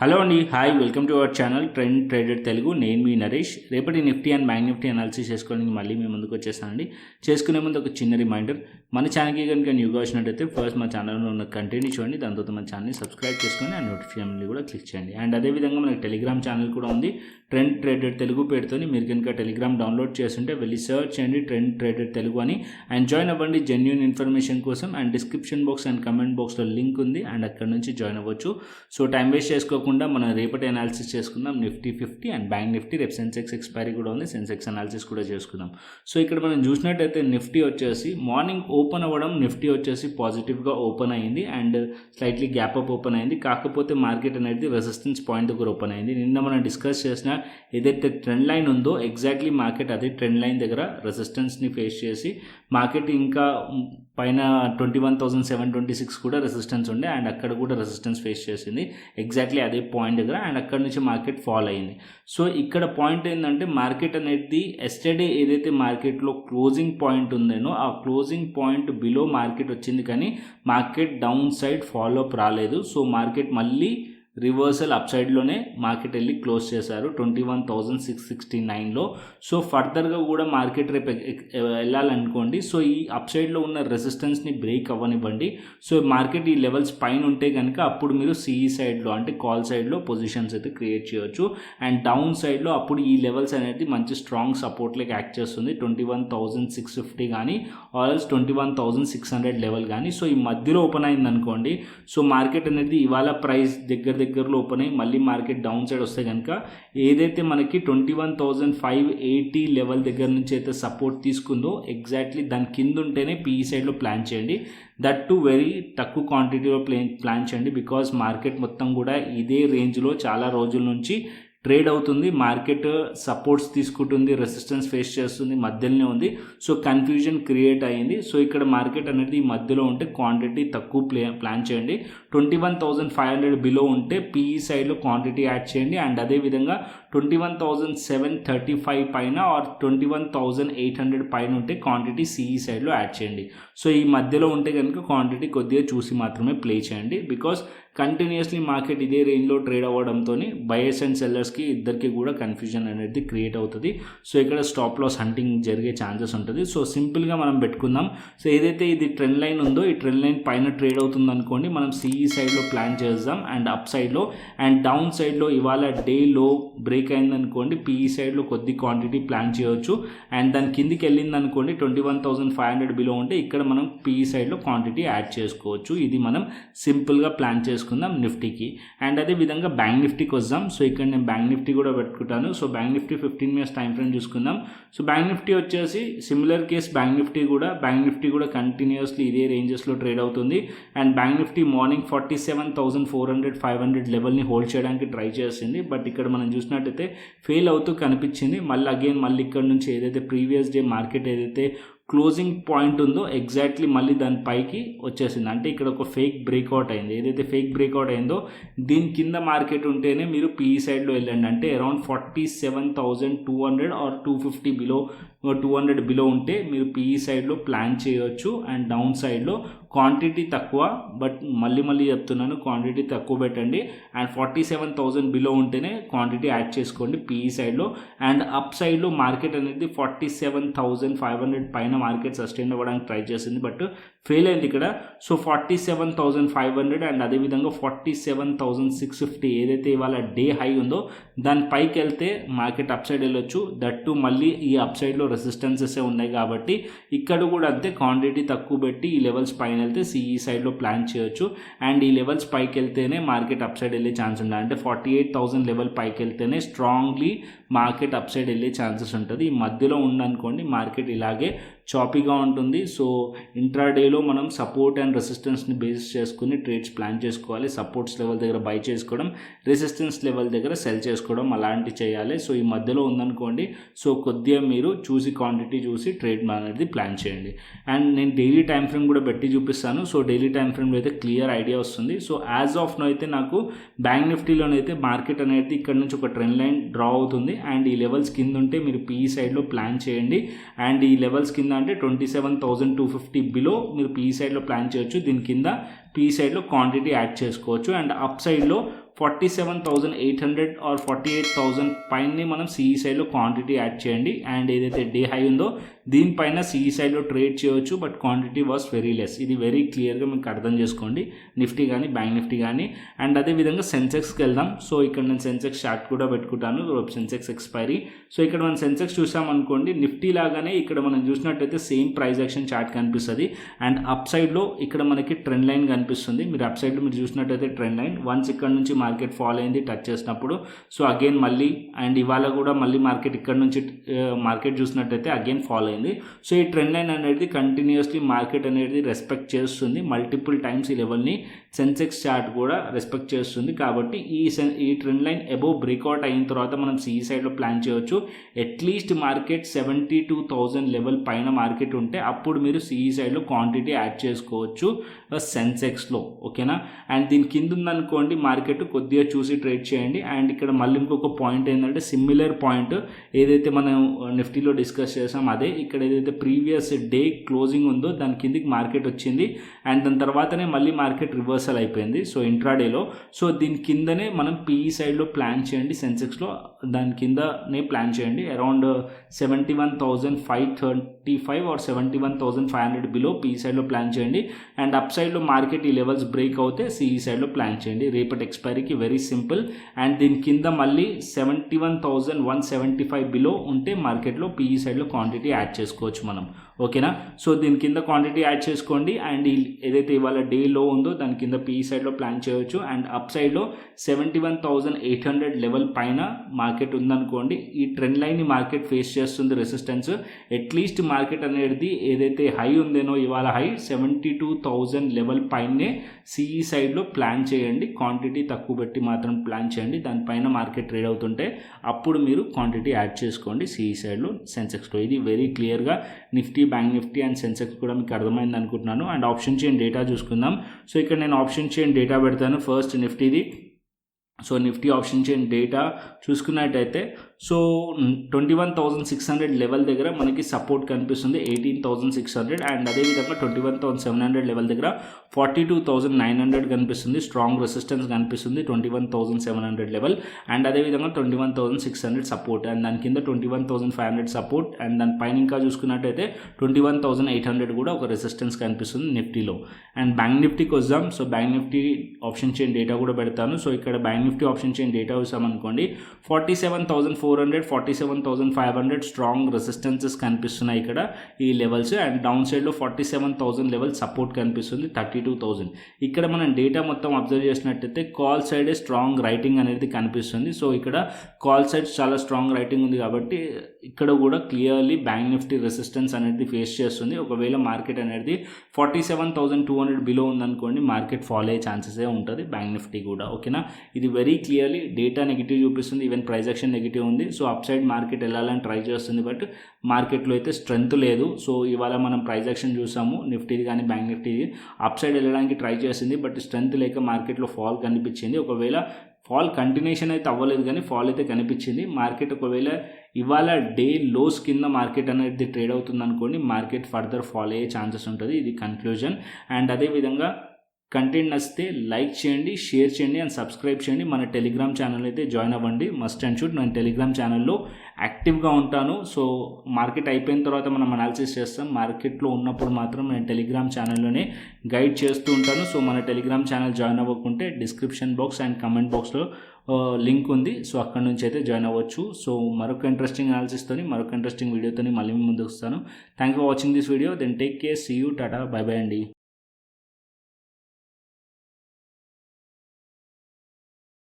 Hello అండి, hi, welcome to our channel trend traded Telugu. నేను మీ నరేష్. రేపటి Nifty and bank Nifty analysis చేసుకోవడానికి మళ్ళీ మేము ముందుకు వచ్చేసానండి. చేసుకునే ముందు ఒక చిన్న రిమైండర్, మన ఛానల్కి కనుక న్యూగా వచ్చినట్టయితే ఫస్ట్ మా ఛానల్లో ఉన్న కంటెంట్ని చూడండి, దాని తర్వాత మన ఛానల్ని సబ్స్క్రైబ్ చేసుకొని అండ్ నోటిఫికేషన్ని కూడా క్లిక్ చేయండి. అండ్ అదేవిధంగా మనకి టెలిగ్రామ్ ఛానల్ కూడా ఉంది, ట్రెండ్ ట్రేడెడ్ తెలుగు పేరుతోని. మీరు కనుక టెలిగ్రామ్ డౌన్లోడ్ చేస్తుంటే వెళ్ళి సర్చ్ చేయండి ట్రెండ్ ట్రేడెడ్ తెలుగు అని, అండ్ జాయిన్ అవ్వండి జెన్యూన్ ఇన్ఫర్మేషన్ కోసం. And description box and comment బాక్స్లో లింక్ ఉంది, అండ్ అక్కడ నుంచి జాయిన్ అవ్వచ్చు. సో టైం వేస్ట్ చేసుకోకుండా మనం రేపటి అనాలిసిస్ చేసుకుందాం. Nifty 50 and bank Nifty. రేపు సెన్సెక్స్ ఎక్స్పైరీ కూడా ఉంది, సెన్సెక్స్ అనాలిసిస్ కూడా చేసుకుందాం. సో ఇక్కడ మనం చూసినట్టయితే నిఫ్టీ వచ్చేసి మార్నింగ్ ఓపెన్ అవ్వడం, నిఫ్టీ వచ్చేసి పాజిటివ్గా ఓపెన్ అయింది and slightly gap up open అయింది. కాకపోతే మార్కెట్ అనేది రెసిస్టెన్స్ పాయింట్ దగ్గర ఓపెన్ అయింది. నిన్న మనం డిస్కస్ చేసిన ఏదైతే ట్రెండ్ లైన్ ఉందో ఎగ్జాక్ట్లీ మార్కెట్ అదే ట్రెండ్ లైన్ దగ్గర రెసిస్టెన్స్ని ఫేస్ చేసి మార్కెట్ ఇంకా పైన 21,726 కూడా రెసిస్టెన్స్ ఉండే, అండ్ అక్కడ కూడా రెసిస్టెన్స్ ఫేస్ చేసింది ఎగ్జాక్ట్లీ అదే పాయింట్ దగ్గర, అండ్ అక్కడ నుంచి మార్కెట్ ఫాల్ అయింది. సో ఇక్కడ పాయింట్ ఏంటంటే మార్కెట్ అనేది ఎస్టర్డే ఏదైతే మార్కెట్లో క్లోజింగ్ పాయింట్ ఉందేనో ఆ క్లోజింగ్ పాయింట్ బిలో మార్కెట్ వచ్చింది, కానీ market down side follow up రాలేదు. సో మార్కెట్ మళ్ళీ రివర్సల్ అప్ సైడ్లోనే మార్కెట్ వెళ్ళి క్లోజ్ చేశారు 21,669లో. సో ఫర్దర్గా కూడా మార్కెట్ రేపు వెళ్ళాలనుకోండి, సో ఈ అప్ సైడ్లో ఉన్న రెసిస్టెన్స్ని బ్రేక్ అవ్వనివ్వండి. సో మార్కెట్ ఈ లెవెల్స్ పైన ఉంటే కనుక అప్పుడు మీరు సిఈ సైడ్లో అంటే కాల్ సైడ్లో పొజిషన్స్ అయితే క్రియేట్ చేయొచ్చు. అండ్ డౌన్ సైడ్లో అప్పుడు ఈ లెవెల్స్ అనేది మంచి స్ట్రాంగ్ సపోర్ట్లోకి యాక్ట్ చేస్తుంది, 21,650 కానీ ఆల్స్ 21,600 లెవెల్ కానీ. సో ఈ మధ్యలో ఓపెన్ అయింది అనుకోండి, సో మార్కెట్ అనేది ఇవాళ ప్రైస్ దగ్గరలో ఓపెన్ అయ్యి మళ్ళీ మార్కెట్ డౌన్ సైడ్ వస్తే కనుక ఏదైతే మనకి 21,580 లెవెల్ దగ్గర నుంచి అయితే సపోర్ట్ తీసుకుందో ఎగ్జాక్ట్లీ దాని కింద ఉంటేనే పీఈ సైడ్లో ప్లాన్ చేయండి. దట్ టు వెరీ తక్కువ క్వాంటిటీలో ప్లాన్ చేయండి, బికాజ్ మార్కెట్ మొత్తం కూడా ఇదే రేంజ్లో చాలా రోజుల నుంచి ట్రేడ్ అవుతుంది. మార్కెట్ సపోర్ట్స్ తీసుకుంటుంది, రెసిస్టెన్స్ ఫేస్ చేస్తుంది, మధ్యలోనే ఉంది. సో కన్ఫ్యూజన్ క్రియేట్ అయ్యింది. సో ఇక్కడ మార్కెట్ అనేది ఈ మధ్యలో ఉంటే క్వాంటిటీ తక్కువ ప్లాన్ చేయండి. 21,500 బిలో ఉంటే పీఈ సైడ్లో క్వాంటిటీ యాడ్ చేయండి. అండ్ అదేవిధంగా 21,735 పైన ఆర్ 21,800 పైన ఉంటే క్వాంటిటీ సిఈ సైడ్లో యాడ్ చేయండి. సో ఈ మధ్యలో ఉంటే కనుక క్వాంటిటీ కొద్దిగా చూసి మాత్రమే ప్లే చేయండి, బికాస్ కంటిన్యూస్లీ మార్కెట్ ఇదే రేంజ్లో ట్రేడ్ అవ్వడంతో బయర్స్ అండ్ సెల్లర్స్కి ఇద్దరికి కూడా కన్ఫ్యూజన్ అనేది క్రియేట్ అవుతుంది. సో ఇక్కడ స్టాప్ లాస్ హంటింగ్ జరిగే ఛాన్సెస్ ఉంటుంది. సో సింపుల్గా మనం పెట్టుకుందాం. సో ఏదైతే ఇది ట్రెండ్ లైన్ ఉందో ఈ ట్రెండ్ లైన్ పైన ట్రేడ్ అవుతుంది అనుకోండి, మనం సిఈ సైడ్లో ప్లాన్ చేద్దాం. అండ్ అప్ సైడ్లో అండ్ డౌన్ సైడ్లో ఇవాళ డే లో బ్రేక్ అయింది అనుకోండి, పీఈ సైడ్లో కొద్ది క్వాంటిటీ ప్లాన్ చేయవచ్చు. అండ్ దాని కిందికి వెళ్ళింది అనుకోండి 21,500 బిలో ఉంటే ఇక్కడ మనం పీఈ సైడ్లో క్వాంటిటీ యాడ్ చేసుకోవచ్చు. ఇది మనం సింపుల్గా ప్లాన్ చేసుకుందాం నిఫ్టీకి. అండ్ అదే విధంగా బ్యాంక్ నిఫ్టీకి వద్దాం. సో ఇక్కడ నేను బ్యాంక్ నిఫ్టీ కూడా పెట్టుకుంటాను. So bank Nifty 15 minutes time frame చూసుకుందాం. సో బ్యాంక్ నిఫ్టీ వచ్చేసి సిమిలర్ కేస్, బ్యాంక్ నిఫ్టీ కూడా కంటిన్యూస్లీ ఇదే రేంజెస్లో ట్రేడ్ అవుతుంది. అండ్ బ్యాంక్ నిఫ్టీ మార్నింగ్ 47,400 500 లెవెల్ని హోల్డ్ చేయడానికి ట్రై చేసింది, బట్ ఇక్కడ మనం చూసినట్టయితే ఫెయిల్ అవుతూ కనిపించింది. మళ్ళీ ఇక్కడ నుంచి ఏదైతే ప్రీవియస్ డే మార్కెట్ ఏదైతే క్లోజింగ్ పాయింట్ ఉందో ఎగ్జాక్ట్లీ మళ్ళీ దాని పైకి వచ్చేసింది. అంటే ఇక్కడ ఒక ఫేక్ బ్రేక్అవుట్ అయింది. ఏదైతే ఫేక్ బ్రేక్అవుట్ అయిందో దీని కింద మార్కెట్ ఉంటేనే మీరు పీఈ సైడ్లో వెళ్ళండి. అంటే అరౌండ్ 47,200 ఆర్ 250 బిలో 200 బిలో ఉంటే మీరు పీఈ సైడ్లో ప్లాన్ చేయవచ్చు. అండ్ డౌన్ సైడ్లో క్వాంటిటీ తక్కువ, బట్ మళ్ళీ చెప్తున్నాను క్వాంటిటీ తక్కువ పెట్టండి. అండ్ 47,000 బిలో ఉంటేనే క్వాంటిటీ యాడ్ చేసుకోండి పీఈ సైడ్లో. అండ్ అప్ సైడ్లో మార్కెట్ అనేది 47,500 పైన మార్కెట్ సస్టైన్ అవ్వడానికి ట్రై చేసింది, బట్ ఫెయిల్ అయింది ఇక్కడ. సో 47,500 అండ్ అదేవిధంగా 47,650 ఏదైతే ఇవాళ డే హై ఉందో దాని పైకి వెళ్తే మార్కెట్ అప్ సైడ్ వెళ్ళొచ్చు. దట్టు మళ్ళీ ఈ అప్ సైడ్లో రెసిస్టెన్సెస్ ఉన్నాయి కాబట్టి ఇక్కడ కూడా అంతే క్వాంటిటీ తక్కువ పెట్టి ఈ లెవెల్స్ పైన వెళ్తే సిఈ సైడ్లో ప్లాన్ చేయొచ్చు. అండ్ ఈ లెవెల్స్ పైకి వెళ్తేనే మార్కెట్ అప్ సైడ్ వెళ్ళే ఛాన్స్ ఉంటుంది. అంటే 48,000 లెవెల్ పైకి వెళ్తేనే స్ట్రాంగ్లీ మార్కెట్ అప్ సైడ్ వెళ్ళే ఛాన్సెస్ ఉంటుంది. ఈ మధ్యలో ఉందనుకోండి మార్కెట్ ఇలాగే చాపీగా ఉంటుంది. సో ఇంట్రాడేలో మనం సపోర్ట్ అండ్ రెసిస్టెన్స్ని బేస్ చేసుకుని ట్రేడ్స్ ప్లాన్ చేసుకోవాలి. సపోర్ట్స్ లెవెల్ దగ్గర బై చేసుకోవడం, రెసిస్టెన్స్ లెవెల్ దగ్గర సెల్ చేసుకోవడం అలాంటివి చేయాలి. సో ఈ మధ్యలో ఉందనుకోండి, సో కొద్దిగా మీరు చూసి క్వాంటిటీ చూసి ట్రేడ్ అనేది ప్లాన్ చేయండి. అండ్ నేను డైలీ టైం ఫ్రేమ్ కూడా పెట్టి చూపిస్తాను. సో డైలీ టైం ఫ్రేమ్లో అయితే క్లియర్ ఐడియా వస్తుంది. సో యాజ్ ఆఫ్ నో అయితే నాకు బ్యాంక్ నిఫ్టీలోనైతే మార్కెట్ అనేది ఇక్కడ నుంచి ఒక ట్రెండ్ లైన్ డ్రా అవుతుంది. అండ్ ఈ లెవెల్స్ కింద ఉంటే మీరు పీఈ సైడ్లో ప్లాన్ చేయండి. అండ్ ఈ లెవెల్స్ కింద అంటే 27,250 బిలో మీరు పీఈ సైడ్లో ప్లాన్ చేయొచ్చు. దీని కింద పీ సైడ్లో క్వాంటిటీ యాడ్ చేసుకోవచ్చు. అండ్ అప్ సైడ్లో 47,800 ఆర్ 48,000 పైన మనం సిఈ సైడ్లో క్వాంటిటీ యాడ్ చేయండి. అండ్ ఏదైతే డే హై ఉందో దీనిపైన సిఈ సైడ్లో ట్రేడ్ చేయవచ్చు, but quantity was very less. ఇది వెరీ క్లియర్గా మీకు అర్థం చేసుకోండి, నిఫ్టీ కానీ బ్యాంక్ నిఫ్టీ కానీ. అండ్ అదేవిధంగా సెన్సెక్స్కి వెళ్దాం. సో ఇక్కడ నేను సెన్సెక్స్ చార్ట్ కూడా పెట్టుకుంటాను, సెన్సెక్స్ ఎక్స్పైరీ. సో ఇక్కడ మనం సెన్సెక్స్ చూసామనుకోండి, నిఫ్టీ లాగానే ఇక్కడ మనం చూసినట్టయితే సేమ్ ప్రైస్ యాక్షన్ చార్ట్ కనిపిస్తుంది. అండ్ అప్ సైడ్లో ఇక్కడ మనకి ట్రెండ్ లైన్ కనిపిస్తుంది. మీరు అప్ సైడ్లో మీరు చూసినట్టయితే ట్రెండ్ లైన్ వన్స్ ఇక్కడ నుంచి మార్కెట్ ఫాల్ అయింది టచ్ చేసినప్పుడు. సో అగైన్ మళ్ళీ అండ్ ఇవాళ కూడా మళ్ళీ మార్కెట్ ఇక్కడ నుంచి మార్కెట్ చూసినట్టయితే అగైన్ ఫాల్ అయింది. సో ఈ ట్రెండ్ లైన్ అనేది కంటిన్యూస్లీ మార్కెట్ అనేది రెస్పెక్ట్ చేస్తుంది. మల్టిపుల్ టైమ్స్ ఈ లెవెల్ని సెన్సెక్స్ చార్ట్ కూడా రెస్పెక్ట్ చేస్తుంది. కాబట్టి ఈ ట్రెండ్ లైన్ అబోవ్ బ్రేక్అవుట్ అయిన తర్వాత మనం సిఈ సైడ్లో ప్లాన్ చేయవచ్చు. అట్లీస్ట్ మార్కెట్ 72,000 లెవెల్ పైన మార్కెట్ ఉంటే అప్పుడు మీరు సిఈ సైడ్లో క్వాంటిటీ యాడ్ చేసుకోవచ్చు సెన్సెక్స్లో, ఓకేనా. అండ్ దీని కింద ఉందనుకోండి మార్కెట్ కొద్దిగా చూసి ట్రేడ్ చేయండి. అండ్ ఇక్కడ మళ్ళీ ఇంకొక పాయింట్ ఏంటంటే సిమిలర్ పాయింట్ ఏదైతే మనం నిఫ్టీలో డిస్కస్ చేసాం అదే, ఇక్కడ ఏదైతే ప్రీవియస్ డే క్లోజింగ్ ఉందో దాని కిందికి మార్కెట్ వచ్చింది అండ్ దాని తర్వాతనే మళ్ళీ మార్కెట్ రివర్సల్ అయిపోయింది. సో ఇంట్రాడేలో సో దీని కిందనే మనం పిఈ సైడ్లో ప్లాన్ చేయండి. సెన్సెక్స్లో దాని కిందనే ప్లాన్ చేయండి. అరౌండ్ 71,535 ఆర్ 71,500 బిలో పిఈ సైడ్లో ప్లాన్ చేయండి. అండ్ అప్ సైడ్లో మార్కెట్ ఈ లెవెల్స్ బ్రేక్ అవుతే సిఈ సైడ్లో ప్లాన్ చేయండి. రేపటి ఎక్స్పైరీకి వెరీ సింపుల్. అండ్ దీని కింద మళ్ళీ 71,175 బిలో ఉంటే మార్కెట్లో పిఈ సైడ్లో క్వాంటిటీ యాడ్ చేసుకోవచ్చు మనం, ఓకేనా. సో దీని కింద క్వాంటిటీ యాడ్ చేసుకోండి. అండ్ ఏదైతే ఇవాళ డే లో ఉందో దాని కింద పిఈ సైడ్లో ప్లాన్ చేయవచ్చు. అండ్ అప్ సైడ్లో 71,800 లెవెల్ పైన మార్కెట్ ఉందనుకోండి. ఈ ట్రెండ్ లైన్ని మార్కెట్ ఫేస్ చేస్తుంది రెసిస్టెన్స్. అట్లీస్ట్ మార్కెట్ అనేది ఏదైతే హై ఉందేనో ఇవాళ హై 72,000 లెవెల్ పైనే సిఈ సైడ్లో ప్లాన్ చేయండి. క్వాంటిటీ తక్కువ పెట్టి మాత్రం ప్లాన్ చేయండి. దానిపైన మార్కెట్ ట్రేడ్ అవుతుంటే అప్పుడు మీరు క్వాంటిటీ యాడ్ చేసుకోండి సిఈ సైడ్లో సెన్సెక్స్లో. ఇది వెరీ క్లియర్గా Nifty bank Nifty and Sensex కూడా మీకు అర్థమైంది అనుకుంటున్నాను. అండ్ ఆప్షన్ చైన్ డేటా చూసుకుందాం. సో ఇక్కడ నేను ఆప్షన్ చైన్ డేటా పెడతాను. ఫస్ట్ నిఫ్టీది. So Nifty option chain data చూసుకున్నట్టయితే సో 21,600 లెవెల్ దగ్గర మనకి సపోర్ట్ కనిపిస్తుంది 18,600. అండ్ అదేవిధంగా 21,700 లెవెల్ దగ్గర 42,900 కనిపిస్తుంది. స్ట్రాంగ్ రెసిస్టెన్స్ కనిపిస్తుంది 21,700 లెవెల్. అండ్ అదేవిధంగా 21,600 సపోర్ట్. అండ్ దాని కింద 21,500 సపోర్ట్. అండ్ దాని పైన ఇంకా చూసుకున్నట్టయితే 21,800 కూడా ఒక రెసిస్టెన్స్ కనిపిస్తుంది నిఫ్టీలో. అండ్ బ్యాంక్ నిఫ్టీకి వద్దాం. So bank Nifty option chain data కూడా పెడతాను. సో ఇక్కడ bank Nifty option chain data చూసామనుకోండి 47,400 47,500 స్ట్రాంగ్ రెసిస్టెన్సెస్ కనిపిస్తున్నాయి ఇక్కడ ఈ లెవెల్స్. అండ్ డౌన్ సైడ్లో 47,000 లెవెల్ సపోర్ట్ కనిపిస్తుంది 32,000. ఇక్కడ మనం డేటా మొత్తం అబ్జర్వ్ చేసినట్టయితే కాల్ సైడే స్ట్రాంగ్ రైటింగ్ అనేది కనిపిస్తుంది. సో ఇక్కడ కాల్ సైడ్ చాలా స్ట్రాంగ్ రైటింగ్ ఉంది కాబట్టి ఇక్కడ కూడా క్లియర్లీ బ్యాంక్ నిఫ్టీ రెసిస్టెన్స్ అనేది ఫేస్ చేస్తుంది. ఒకవేళ మార్కెట్ అనేది 47,200 బిలో ఉందనుకోండి మార్కెట్ ఫాల్ అయ్యే ఛాన్సెసే ఉంటుంది బ్యాంక్ నిఫ్టీ కూడా, ఓకేనా. ఇది వెరీ క్లియర్లీ డేటా నెగిటివ్ చూపిస్తుంది. ఈవెన్ ప్రైస్ యాక్షన్ నెగిటివ్ ఉంది. సో అప్ సైడ్ మార్కెట్ వెళ్ళాలని ట్రై చేస్తుంది, బట్ మార్కెట్లో అయితే స్ట్రెంత్ లేదు. సో ఇవాళ మనం ప్రైస్ యాక్షన్ చూసాము నిఫ్టీది కానీ బ్యాంక్ నిఫ్టీది అప్ సైడ్ వెళ్ళడానికి ట్రై చేసింది, బట్ స్ట్రెంత్ లేక మార్కెట్లో ఫాల్ కనిపించింది. ఒకవేళ ఫాల్ కంటిన్యూషన్ అయితే అవ్వలేదు కానీ ఫాల్ అయితే కనిపించింది. మార్కెట్ ఒకవేళ ఇవాళ డే లోస్ కింద మార్కెట్ అనేది ట్రేడ్ అవుతుంది అనుకోండి మార్కెట్ ఫర్దర్ ఫాల్ అయ్యే ఛాన్సెస్ ఉంటుంది. ఇది కన్క్లూజన్. అండ్ అదేవిధంగా కంటెంట్ నచ్చితే లైక్ చేయండి, షేర్ చేయండి అండ్ సబ్స్క్రైబ్ చేయండి. మన టెలిగ్రామ్ ఛానల్ అయితే జాయిన్ అవ్వండి, మస్ట్ అండ్ షుడ్. నేను టెలిగ్రామ్ ఛానల్లో యాక్టివ్గా ఉంటాను. సో మార్కెట్ అయిపోయిన తర్వాత మనం అనాలిసిస్ చేస్తాం. మార్కెట్లో ఉన్నప్పుడు మాత్రం నేను టెలిగ్రామ్ ఛానల్లోనే గైడ్ చేస్తూ ఉంటాను. సో మన టెలిగ్రామ్ ఛానల్ జాయిన్ అవ్వకుంటే డిస్క్రిప్షన్ బాక్స్ అండ్ కమెంట్ బాక్స్లో లింక్ ఉంది. సో అక్కడ నుంచి అయితే జాయిన్ అవ్వచ్చు. సో మరొక ఇంట్రెస్టింగ్ అనాలిసిస్తో మరొక ఇంట్రెస్టింగ్ వీడియోతో మళ్ళీ ముందుకు వస్తాను. Thank you for watching this video. Then take care, see you, tata, bye bye అండి.